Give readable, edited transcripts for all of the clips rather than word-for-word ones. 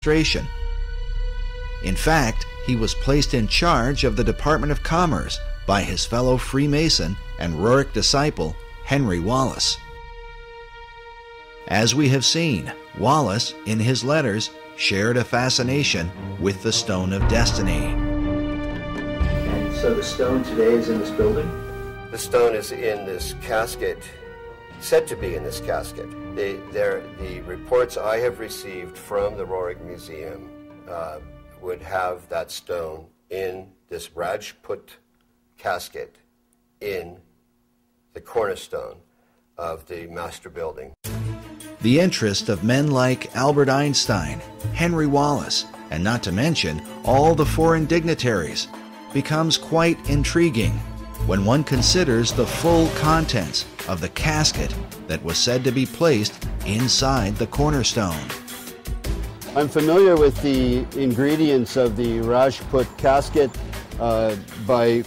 administration. In fact, he was placed in charge of the Department of Commerce by his fellow Freemason and Roerich disciple, Henry Wallace. As we have seen, Wallace, in his letters, shared a fascination with the Stone of Destiny. And so the stone today is in this building? The stone is in this casket, said to be in this casket. The reports I have received from the Roerich Museum would have that stone in this Rajput casket in the cornerstone of the master building. The interest of men like Albert Einstein, Henry Wallace, and not to mention all the foreign dignitaries becomes quite intriguing when one considers the full contents of the casket that was said to be placed inside the cornerstone. I'm familiar with the ingredients of the Rajput casket by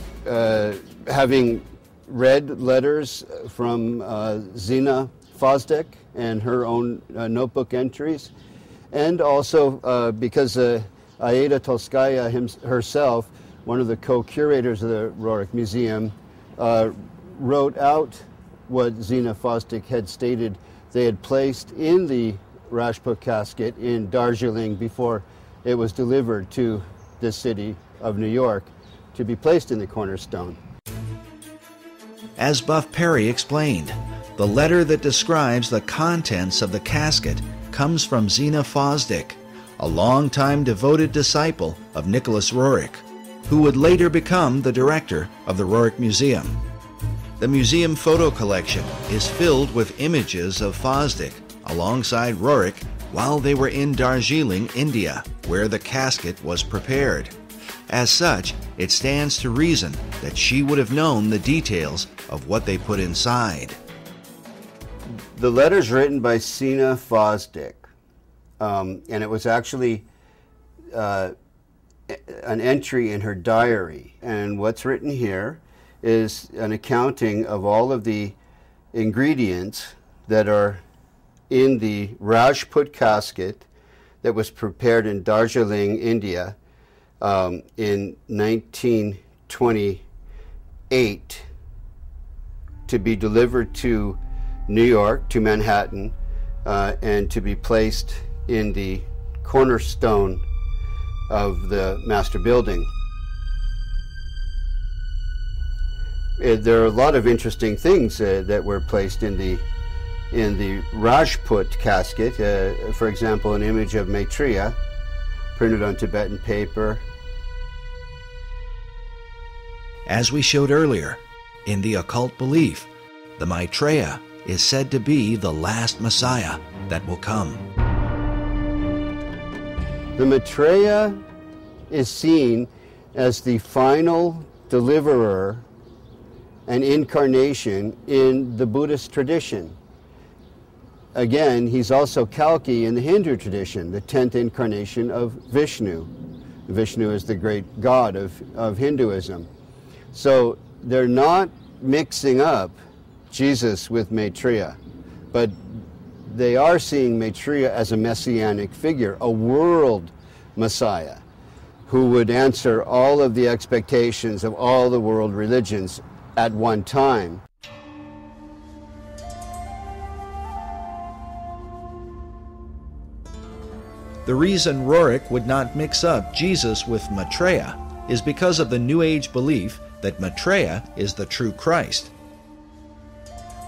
having read letters from Zina Fosdick and her own notebook entries, and also because Aida Tolskaya herself, one of the co-curators of the Roerich Museum, wrote out what Zina Fosdick had stated they had placed in the Rajput casket in Darjeeling before it was delivered to the city of New York to be placed in the cornerstone. As Buff Perry explained, the letter that describes the contents of the casket comes from Zina Fosdick, a longtime devoted disciple of Nicholas Roerich, who would later become the director of the Roerich Museum. The museum photo collection is filled with images of Fosdick alongside Roerich while they were in Darjeeling, India, where the casket was prepared. As such, it stands to reason that she would have known the details of what they put inside. The letter's written by Zina Fosdick, and it was actually an entry in her diary. And what's written here is an accounting of all of the ingredients that are in the Rajput casket that was prepared in Darjeeling, India, in 1928 to be delivered to New York, to Manhattan, and to be placed in the cornerstone of the master building. There are a lot of interesting things that were placed in the Rajput casket. For example, an image of Maitreya printed on Tibetan paper. As we showed earlier, in the occult belief, the Maitreya is said to be the last Messiah that will come. The Maitreya is seen as the final deliverer and incarnation in the Buddhist tradition. Again, he's also Kalki in the Hindu tradition, the 10th incarnation of Vishnu. Vishnu is the great god of Hinduism. So they're not mixing up Jesus with Maitreya, but they are seeing Maitreya as a messianic figure, a world Messiah who would answer all of the expectations of all the world religions at one time. The reason Roerich would not mix up Jesus with Maitreya is because of the New Age belief that Maitreya is the true Christ,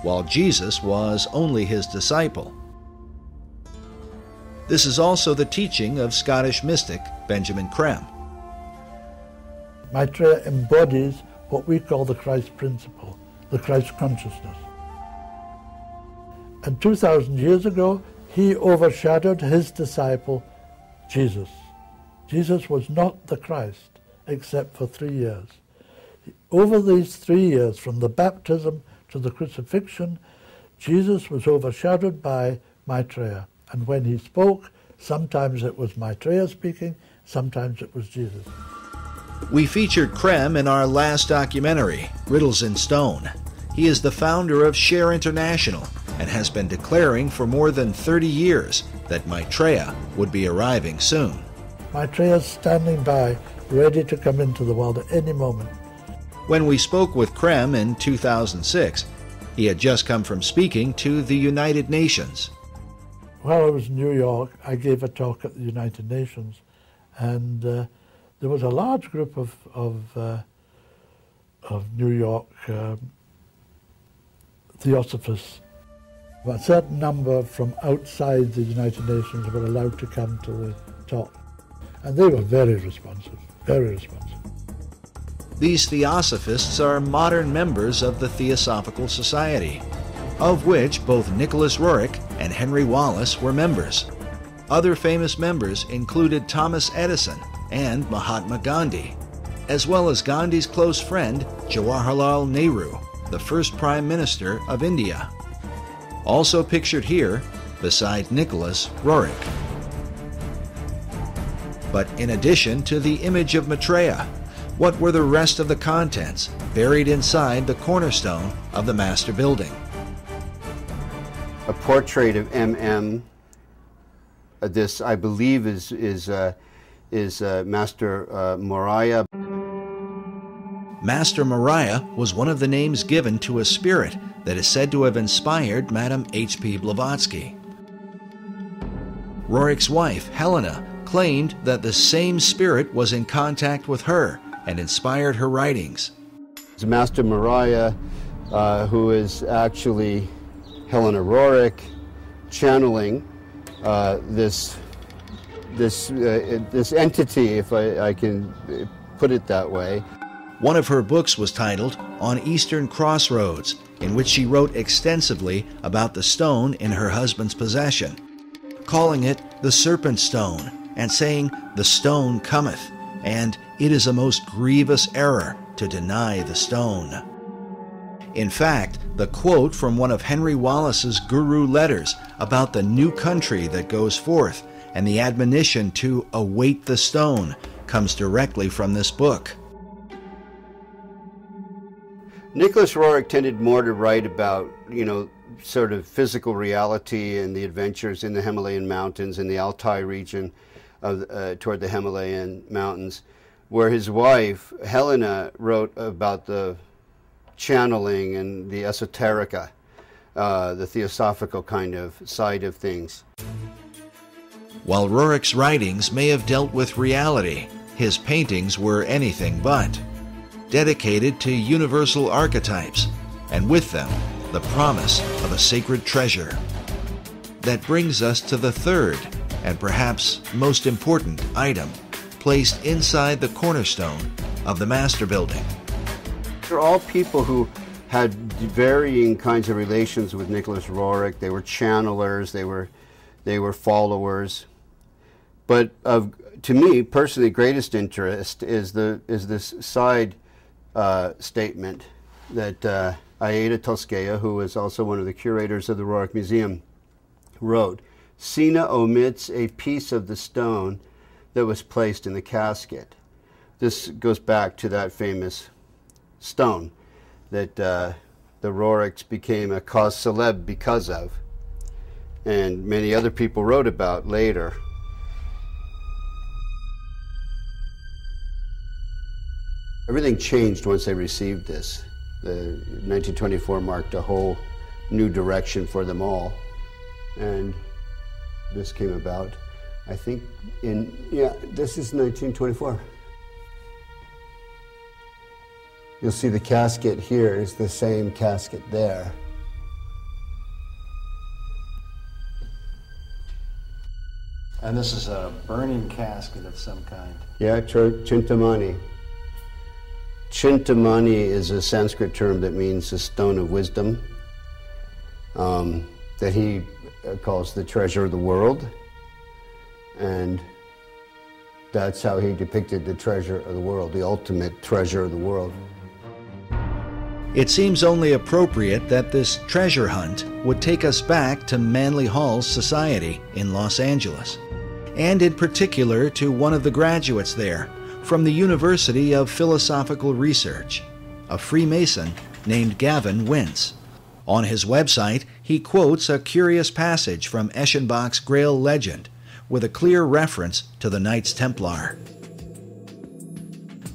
while Jesus was only his disciple. This is also the teaching of Scottish mystic Benjamin Creme. Maitreya embodies what we call the Christ principle, the Christ consciousness. And 2,000 years ago, he overshadowed his disciple, Jesus. Jesus was not the Christ, except for 3 years. Over these 3 years, from the baptism to the crucifixion, Jesus was overshadowed by Maitreya. And when he spoke, sometimes it was Maitreya speaking, sometimes it was Jesus. We featured Creme in our last documentary, Riddles in Stone. He is the founder of Share International and has been declaring for more than 30 years that Maitreya would be arriving soon. Maitreya is standing by, ready to come into the world at any moment. When we spoke with Krem in 2006, he had just come from speaking to the United Nations. While I was in New York, I gave a talk at the United Nations, and there was a large group of New York theosophists. A certain number from outside the United Nations were allowed to come to the talk, and they were very responsive, very responsive. These theosophists are modern members of the Theosophical Society, of which both Nicholas Roerich and Henry Wallace were members. Other famous members included Thomas Edison and Mahatma Gandhi, as well as Gandhi's close friend Jawaharlal Nehru, the first Prime Minister of India. Also pictured here, beside Nicholas Roerich. But in addition to the image of Maitreya, what were the rest of the contents buried inside the cornerstone of the master building? A portrait of M.M. This, I believe, is Master Morya. Master Morya was one of the names given to a spirit that is said to have inspired Madame H.P. Blavatsky. Roerich's wife, Helena, claimed that the same spirit was in contact with her and inspired her writings. Master Morya, who is actually Helena Roerich, channeling this entity, if I can put it that way. One of her books was titled On Eastern Crossroads, in which she wrote extensively about the stone in her husband's possession, calling it the Serpent Stone, and saying, "The stone cometh," and "It is a most grievous error to deny the stone." In fact, the quote from one of Henry Wallace's Guru letters about the new country that goes forth and the admonition to await the stone comes directly from this book. Nicholas Roerich tended more to write about, sort of physical reality and the adventures in the Himalayan mountains, in the Altai region toward the Himalayan mountains, where his wife, Helena, wrote about the channeling and the esoterica, the theosophical kind of side of things. While Roerich's writings may have dealt with reality, his paintings were anything but. Dedicated to universal archetypes, and with them, the promise of a sacred treasure. That brings us to the third, and perhaps most important item, placed inside the cornerstone of the master building. They're all people who had varying kinds of relations with Nicholas Roerich. They were channelers, they were followers. But to me, personally, greatest interest is this side statement that Aida Tolskaya, who is also one of the curators of the Roerich Museum, wrote. Sina omits a piece of the stone that was placed in the casket. This goes back to that famous stone that the Roerichs became a cause célèbre because of, and many other people wrote about later. Everything changed once they received this. The 1924 marked a whole new direction for them all, and this came about, I think, this is 1924. You'll see the casket here is the same casket there. And this is a burning casket of some kind. Yeah, Chintamani. Chintamani is a Sanskrit term that means the stone of wisdom, that he calls the treasure of the world, and that's how he depicted the treasure of the world, the ultimate treasure of the world. It seems only appropriate that this treasure hunt would take us back to Manly Hall's society in Los Angeles, and in particular to one of the graduates there from the University of Philosophical Research, a Freemason named Gavin Wentz. On his website, he quotes a curious passage from Eschenbach's Grail legend, with a clear reference to the Knights Templar.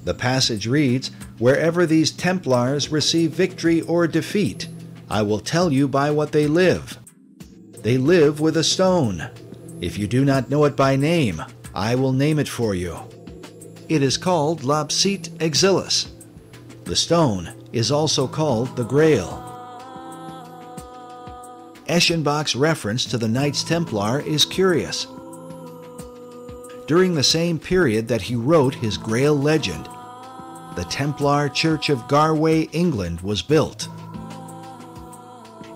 The passage reads, "Wherever these Templars receive victory or defeat, I will tell you by what they live. They live with a stone. If you do not know it by name, I will name it for you. It is called Lapsit Exilis. The stone is also called the Grail." Eschenbach's reference to the Knights Templar is curious. During the same period that he wrote his Grail legend, the Templar Church of Garway, England was built.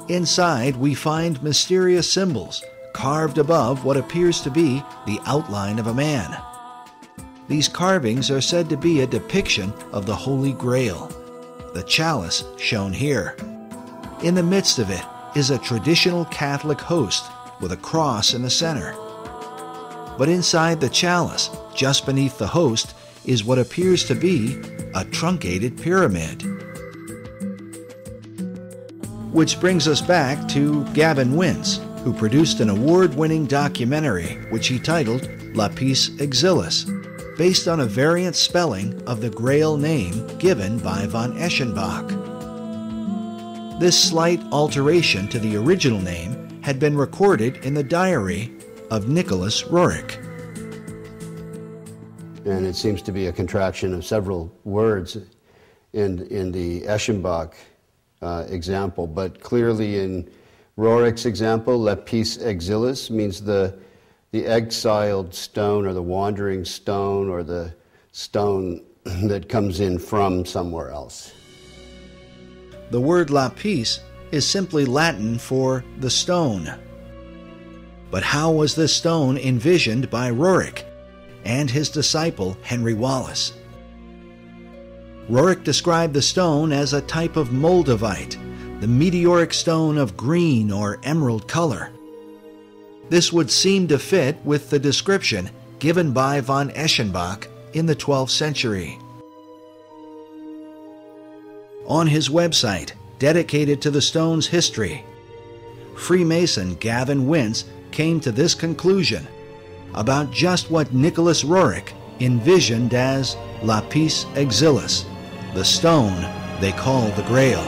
Inside, we find mysterious symbols carved above what appears to be the outline of a man. These carvings are said to be a depiction of the Holy Grail, the chalice shown here. In the midst of it is a traditional Catholic host with a cross in the center. But inside the chalice, just beneath the host, is what appears to be a truncated pyramid. Which brings us back to Gavin Wince, who produced an award-winning documentary which he titled Lapis Exilis, based on a variant spelling of the Grail name given by von Eschenbach. This slight alteration to the original name had been recorded in the diary of Nicholas Roerich. And it seems to be a contraction of several words in the Eschenbach example, but clearly in Roerich's example, Lapis Exilis means the exiled stone, or the wandering stone, or the stone that comes in from somewhere else. The word lapis is simply Latin for the stone. But how was this stone envisioned by Roerich and his disciple Henry Wallace? Roerich described the stone as a type of moldavite, the meteoric stone of green or emerald color. This would seem to fit with the description given by von Eschenbach in the 12th century. On his website, dedicated to the stone's history, Freemason Gavin Wince came to this conclusion about just what Nicholas Roerich envisioned as Lapis Exilis, the stone they call the Grail.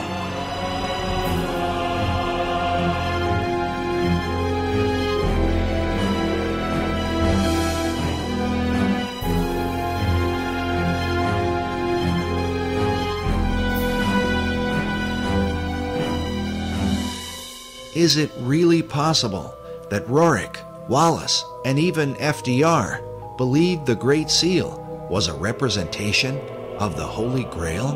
Is it really possible that Roerich, Wallace, and even FDR believed the Great Seal was a representation of the Holy Grail?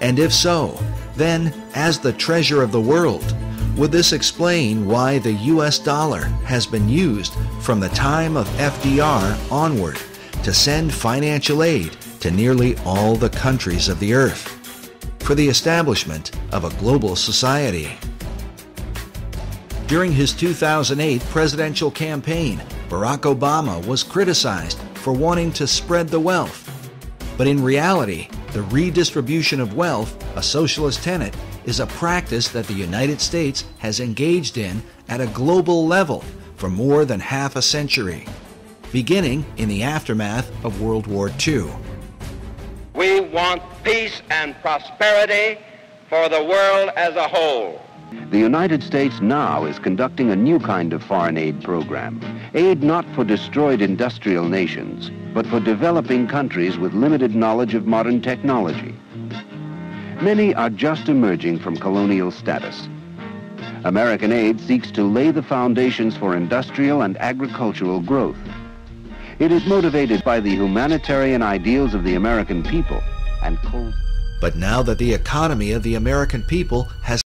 And if so, then, as the treasure of the world, would this explain why the US dollar has been used from the time of FDR onward to send financial aid to nearly all the countries of the earth, for the establishment of a global society? During his 2008 presidential campaign, Barack Obama was criticized for wanting to spread the wealth. But in reality, the redistribution of wealth, a socialist tenet, is a practice that the United States has engaged in at a global level for more than half a century, beginning in the aftermath of World War II. We want peace and prosperity for the world as a whole. The United States now is conducting a new kind of foreign aid program. Aid not for destroyed industrial nations, but for developing countries with limited knowledge of modern technology. Many are just emerging from colonial status. American aid seeks to lay the foundations for industrial and agricultural growth. It is motivated by the humanitarian ideals of the American people and cold. But now that the economy of the American people has